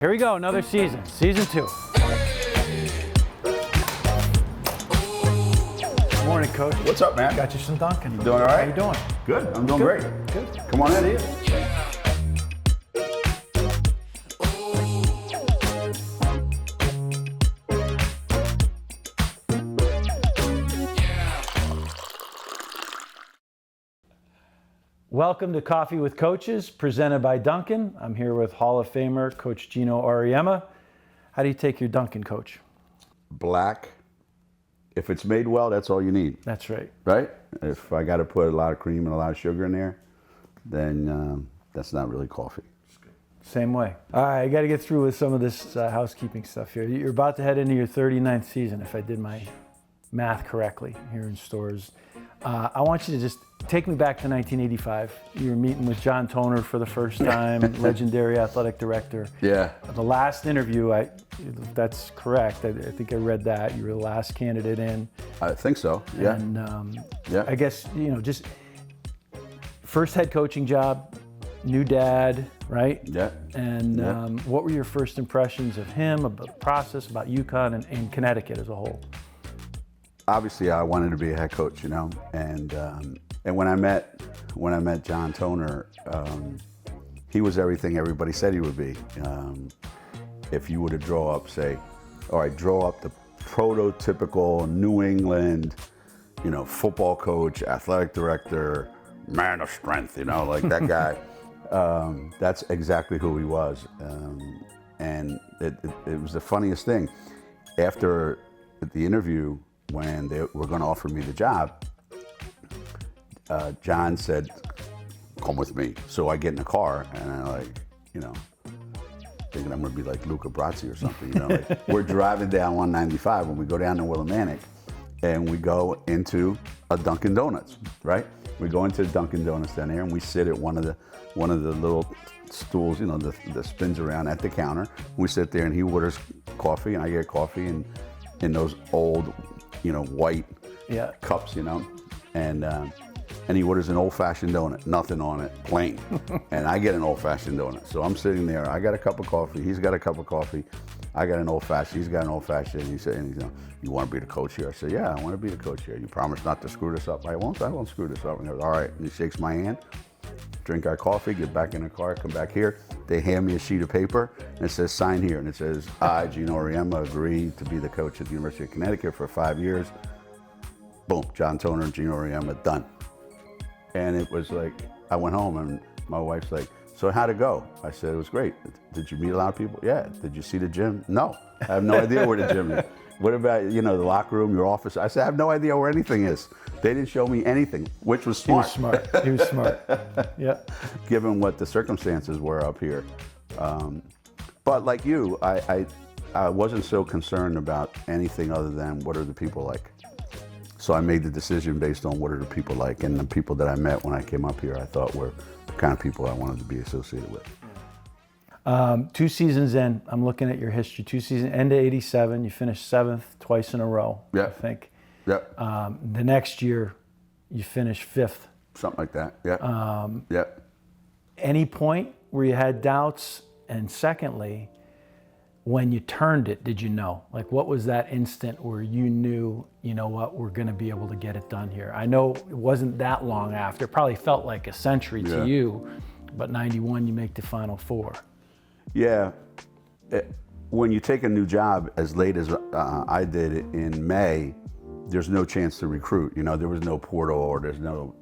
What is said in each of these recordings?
Here we go, another season, season 2. Good morning, Coach. What's up, man? Got you some Dunkin. You doing all right? How you doing? Good. I'm doing great. Good. Come on in. See you. Welcome to Coffee with Coaches, presented by Dunkin. I'm here with Hall of Famer Coach Geno Auriemma. How do you take your Dunkin, Coach? Black. If it's made well, that's all you need. That's right. Right? If I got to put a lot of cream and a lot of sugar in there, then that's not really coffee. Same way. All right, I got to get through with some of this housekeeping stuff here. You're about to head into your 39th season, if I did my math correctly, here in stores. I want you to just take me back to 1985. You were meeting with John Toner for the first time, legendary athletic director. Yeah. The last interview, if that's correct, I think I read that. You were the last candidate in. I think so, yeah. And Yeah. I guess, just first head coaching job, new dad, right? Yeah. And Yeah. What were your first impressions of him, about the process, about UConn and Connecticut as a whole? Obviously, I wanted to be a head coach, and when I met John Toner, he was everything everybody said he would be. If you were to draw up the prototypical New England, football coach, athletic director, man of strength, like that guy. That's exactly who he was, and it was the funniest thing. After the interview, when they were going to offer me the job, John said, "Come with me." So I get in the car, and I thinking I'm going to be like Luca Brasi or something. We're driving down 195, and we go down to Willimantic, and we go into a Dunkin' Donuts. Right? We go into the Dunkin' Donuts down there, and we sit at one of the little stools, that spins around at the counter. We sit there, and he orders coffee, and I get coffee, and in those old, white cups, and he orders an old-fashioned donut, nothing on it, plain. And I get an old-fashioned donut. So I'm sitting there, I got a cup of coffee, he's got a cup of coffee, I got an old-fashioned, he's got an old-fashioned. He said, "You want to be the coach here?" I said, "Yeah, I want to be the coach here. You promise not to screw this up?" I won't screw this up. And he goes, "All right." And he shakes my hand, drink our coffee, get back in the car, come back here. They hand me a sheet of paper, and it says, "Sign here." And it says, "I, Geno Auriemma, agree to be the coach at the University of Connecticut for 5 years." Boom, John Toner and Geno Auriemma, done. And it was like, I went home, and my wife's like, "So how'd it go?" I said, "It was great." "Did you meet a lot of people?" "Yeah." "Did you see the gym?" "No, I have no idea where the gym is." "What about, the locker room, your office?" I said, "I have no idea where anything is." They didn't show me anything, which was smart. He was smart. Yeah. Given what the circumstances were up here. But like you, I wasn't so concerned about anything other than what are the people like. So I made the decision based on what are the people like, and the people that I met when I came up here, I thought were the kind of people I wanted to be associated with. 2 seasons in, I'm looking at your history. 2 seasons, end of '87, you finished 7th twice in a row, Yeah. I think. Yeah. The next year, you finished 5th. Something like that. Yeah. Yeah. Any point where you had doubts? And secondly, when you turned it, did you know? Like, what was that instant where you knew, we're going to be able to get it done here? I know it wasn't that long after. It probably felt like a century to you, but 91, you make the Final Four. Yeah. When you take a new job as late as I did in May, there's no chance to recruit. There was no portal, or there's no,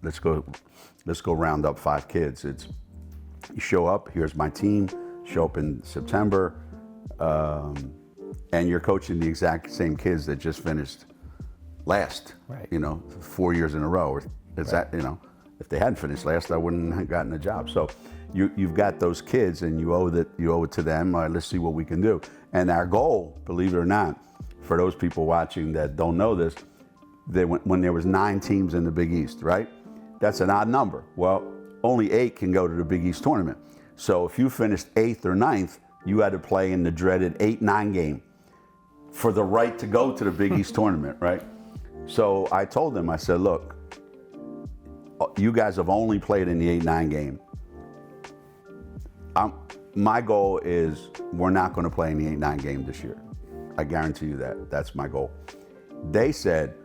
let's go round up 5 kids. It's, you show up, here's my team, show up in September, and you're coaching the exact same kids that just finished last, right. 4 years in a row. Is that, if they hadn't finished last, I wouldn't have gotten a job. So you've got those kids, and you owe it to them. All right, let's see what we can do. And our goal, believe it or not, for those people watching that don't know this, when there was 9 teams in the Big East, right? That's an odd number. Well, only 8 can go to the Big East tournament. So if you finished 8th or 9th, you had to play in the dreaded 8-9 game for the right to go to the Big East tournament, right? So I told them, I said, "Look, you guys have only played in the 8-9 game. my goal is we're not going to play in the 8-9 game this year. I guarantee you that. That's my goal. They said,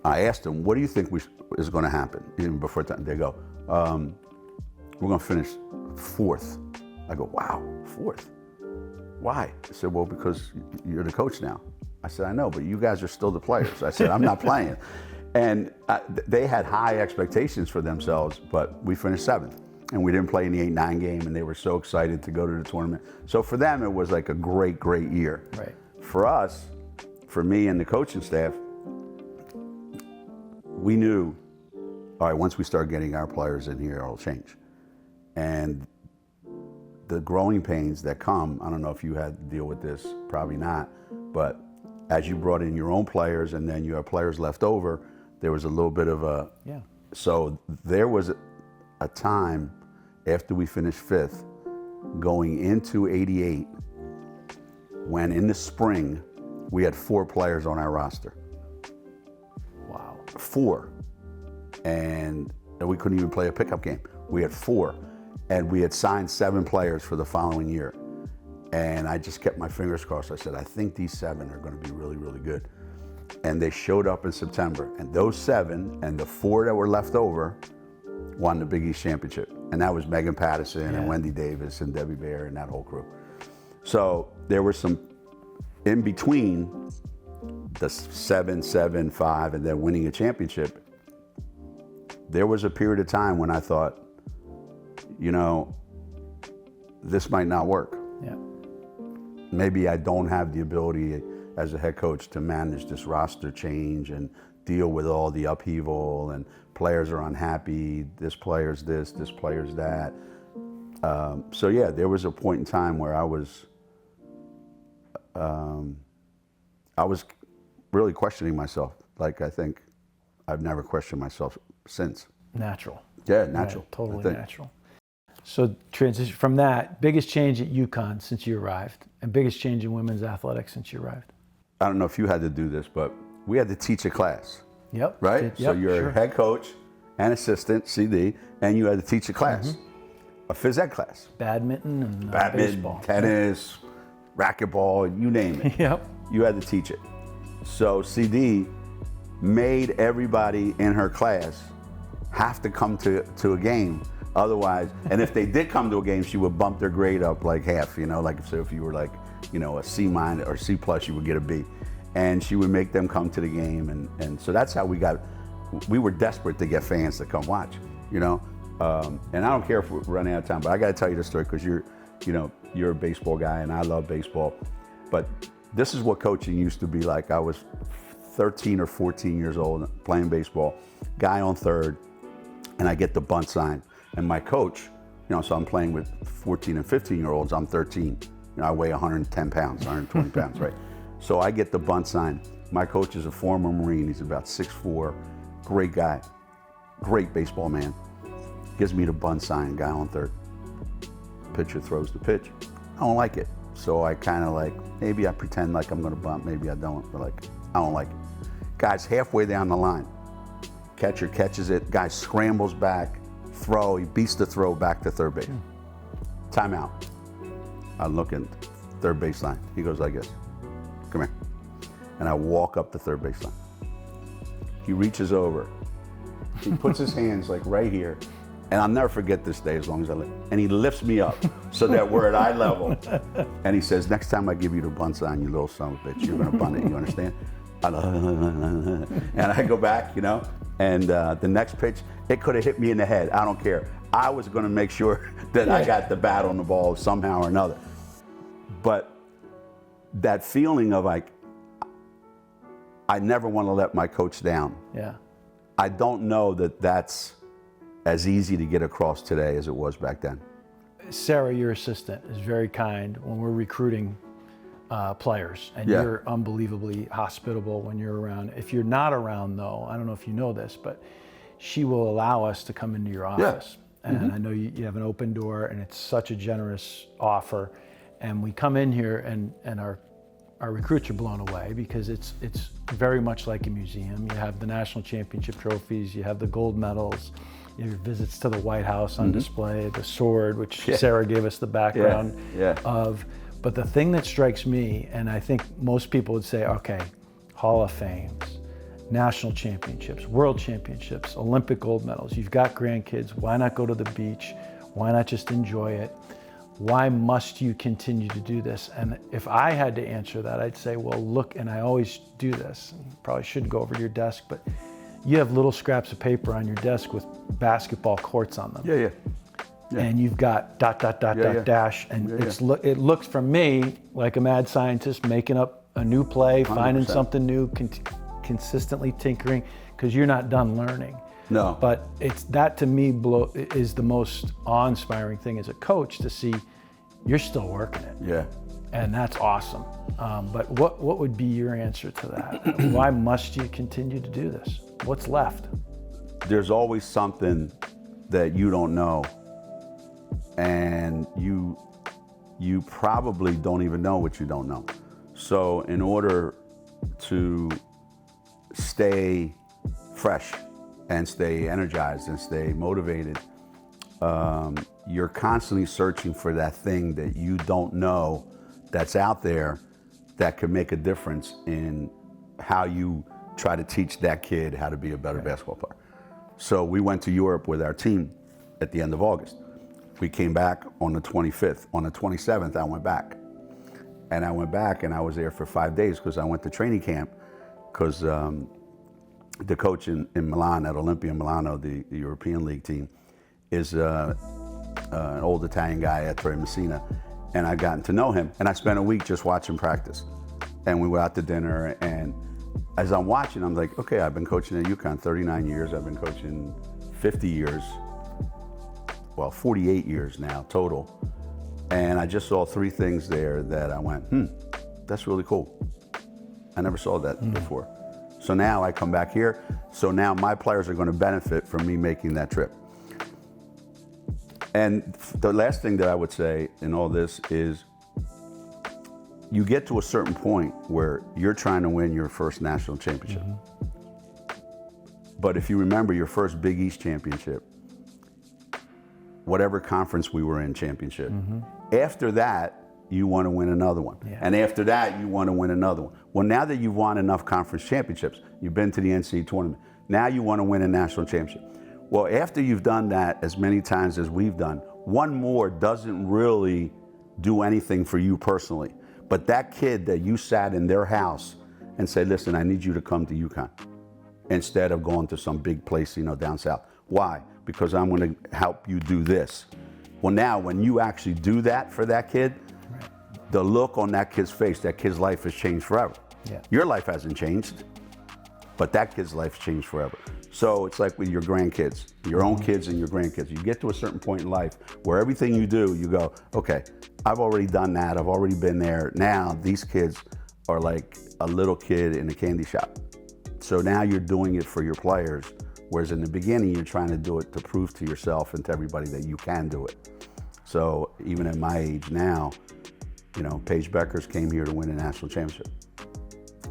I asked them, what do you think is going to happen? Even before time, they go, we're going to finish 4th. I go, wow, 4th. Why? They said, well, because you're the coach now. I said, I know, but you guys are still the players. I said, I'm not playing. And they had high expectations for themselves, but we finished 7th. And we didn't play in the 8-9 game, and they were so excited to go to the tournament. So for them, it was like a great, great year. Right. For us, for me and the coaching staff, we knew, all right, once we start getting our players in here, it'll change. And the growing pains that come, I don't know if you had to deal with this, probably not, but as you brought in your own players and then you have players left over, there was a little bit of a, yeah. So there was a time after we finished 5th, going into 88, when in the spring, we had 4 players on our roster. Wow. 4. And we couldn't even play a pickup game. We had 4. And we had signed 7 players for the following year. And I just kept my fingers crossed. I said, I think these 7 are going to be really, really good. And they showed up in September. And those 7 and the 4 that were left over won the Big East Championship. And that was Megan Patterson and Wendy Davis and Debbie Baer and that whole crew. So there were some in between the 7, 7, 5, and then winning a championship. There was a period of time when I thought, you know, this might not work. Yeah. Maybe I don't have the ability as a head coach to manage this roster change and deal with all the upheaval and players are unhappy, this player's this player's that. So yeah, there was a point in time where I was really questioning myself. Like I think I've never questioned myself since. Natural. Yeah, natural. Yeah, totally natural. So transition from that, biggest change at UConn since you arrived, and biggest change in women's athletics since you arrived. I don't know if you had to do this, but we had to teach a class. Yep. Right? Yep, So you're a head coach and assistant, CD, and you had to teach a class, a phys ed class. Badminton and baseball. Tennis, racquetball, you name it. Yep. You had to teach it. So CD made everybody in her class have to come to a game. Otherwise, and if they did come to a game, she would bump their grade up like half, you know, like so if you were like, you know, a C- or C+, you would get a B. And she would make them come to the game. And so that's how we were desperate to get fans to come watch, you know. And I don't care if we're running out of time, but I got to tell you this story because you're a baseball guy and I love baseball. But this is what coaching used to be like. I was 13 or 14 years old playing baseball, guy on third, and I get the bunt sign. And my coach, you know, so I'm playing with 14 and 15-year-olds, I'm 13. You know, I weigh 110 pounds, 120 pounds, right? So I get the bunt sign. My coach is a former Marine. He's about 6'4", great guy, great baseball man. Gives me the bunt sign, guy on third. Pitcher throws the pitch. I don't like it. So I kind of like, maybe I pretend like I'm gonna bunt, maybe I don't, but like, I don't like it. Guy's halfway down the line. Catcher catches it, guy scrambles back, throw, he beats the throw back to third base. Timeout. I'm looking, third baseline. He goes like this, come here. And I walk up the third baseline. He reaches over, he puts his hands like right here, and I'll never forget this day as long as I live. And he lifts me up so that we're at eye level. And he says, next time I give you the bunt sign, you little son of a bitch, you're gonna bunt it, you understand? And I go back, you know, and the next pitch, it could have hit me in the head. I don't care. I was going to make sure that I got the bat on the ball somehow or another. But that feeling of like, I never want to let my coach down. Yeah. I don't know that that's as easy to get across today as it was back then. Sarah, your assistant, is very kind when we're recruiting players, and you're unbelievably hospitable when you're around. If you're not around, though, I don't know if you know this, but she will allow us to come into your office. And I know you have an open door, and it's such a generous offer. And we come in here, and our recruits are blown away because it's very much like a museum. You have the national championship trophies, you have the gold medals, your visits to the White House on display, the sword, which Sarah gave us the background of. But the thing that strikes me, and I think most people would say, okay, Hall of Fames, national championships, world championships, Olympic gold medals, you've got grandkids, why not go to the beach? Why not just enjoy it? Why must you continue to do this? And if I had to answer that, I'd say, well, look, and I always do this, and probably shouldn't go over to your desk, but you have little scraps of paper on your desk with basketball courts on them. Yeah. And you've got ... dash, and it looks from me like a mad scientist making up a new play, 100%. Finding something new, consistently tinkering, because you're not done learning. No. But it's that to me is the most awe-inspiring thing as a coach, to see you're still working it. Yeah. And that's awesome. But what would be your answer to that? Why must you continue to do this? What's left? There's always something that you don't know, and you probably don't even know what you don't know. So in order to stay fresh and stay energized and stay motivated, you're constantly searching for that thing that you don't know that's out there that could make a difference in how you try to teach that kid how to be a better basketball player. So we went to Europe with our team at the end of August. We came back on the 25th. On the 27th, I went back. And I went back and I was there for 5 days because I went to training camp, because the coach in Milan, at Olympia Milano, the European League team, is an old Italian guy, Ettore Messina, and I've gotten to know him. And I spent a week just watching practice. And we went out to dinner, and as I'm watching, I'm like, okay, I've been coaching at UConn 39 years, I've been coaching 50 years, well, 48 years now total. And I just saw 3 things there that I went, that's really cool. I never saw that before. So now I come back here, so now my players are going to benefit from me making that trip. And the last thing that I would say in all this is, you get to a certain point where you're trying to win your first national championship. But if you remember your first Big East championship, whatever conference we were in championship, after that, you want to win another one. And after that, you want to win another one. Well, now that you've won enough conference championships, you've been to the NCAA tournament, now you want to win a national championship. Well, after you've done that as many times as we've done, one more doesn't really do anything for you personally. But that kid that you sat in their house and said, listen, I need you to come to UConn, instead of going to some big place, down south. Why? Because I'm going to help you do this. Well, now when you actually do that for that kid, the look on that kid's face, that kid's life has changed forever. Your life hasn't changed, but that kid's life changed forever. So it's like with your grandkids, your own kids and your grandkids. You get to a certain point in life where everything you do, you go, okay, I've already done that. I've already been there. Now these kids are like a little kid in a candy shop. So now you're doing it for your players, whereas in the beginning, you're trying to do it to prove to yourself and to everybody that you can do it. So even at my age now, Paige Beckers came here to win a national championship.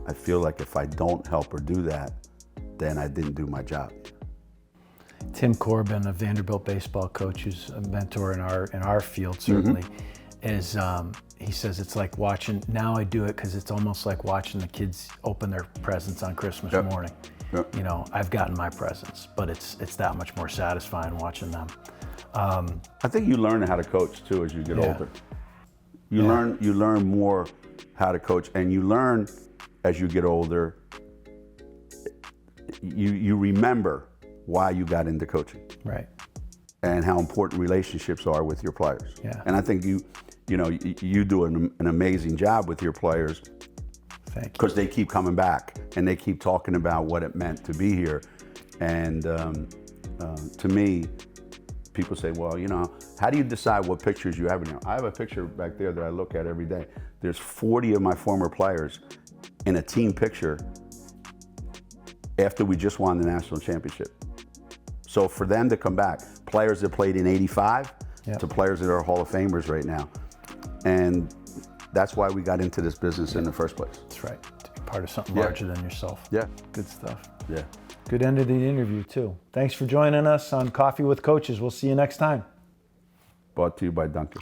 I feel like if I don't help her do that, then I didn't do my job. Tim Corbin, a Vanderbilt baseball coach, who's a mentor in our field, certainly, is he says it's like watching. Now I do it because it's almost like watching the kids open their presents on Christmas morning. I've gotten my presents, but it's that much more satisfying watching them. I think you learn how to coach too as you get older. You learn more how to coach, and you learn as you get older. You remember why you got into coaching, right? And how important relationships are with your players. And I think you do an amazing job with your players. Thank you. Because they keep coming back and they keep talking about what it meant to be here. And to me, people say, well, how do you decide what pictures you have in here? I have a picture back there that I look at every day. There's 40 of my former players in a team picture after we just won the national championship. So for them to come back, players that played in '85 to players that are Hall of Famers right now. And that's why we got into this business in the first place. That's right. To be part of something larger than yourself. Yeah. Good stuff. Yeah. Good end of the interview, too. Thanks for joining us on Coffee with Coaches. We'll see you next time. Brought to you by Dunkin.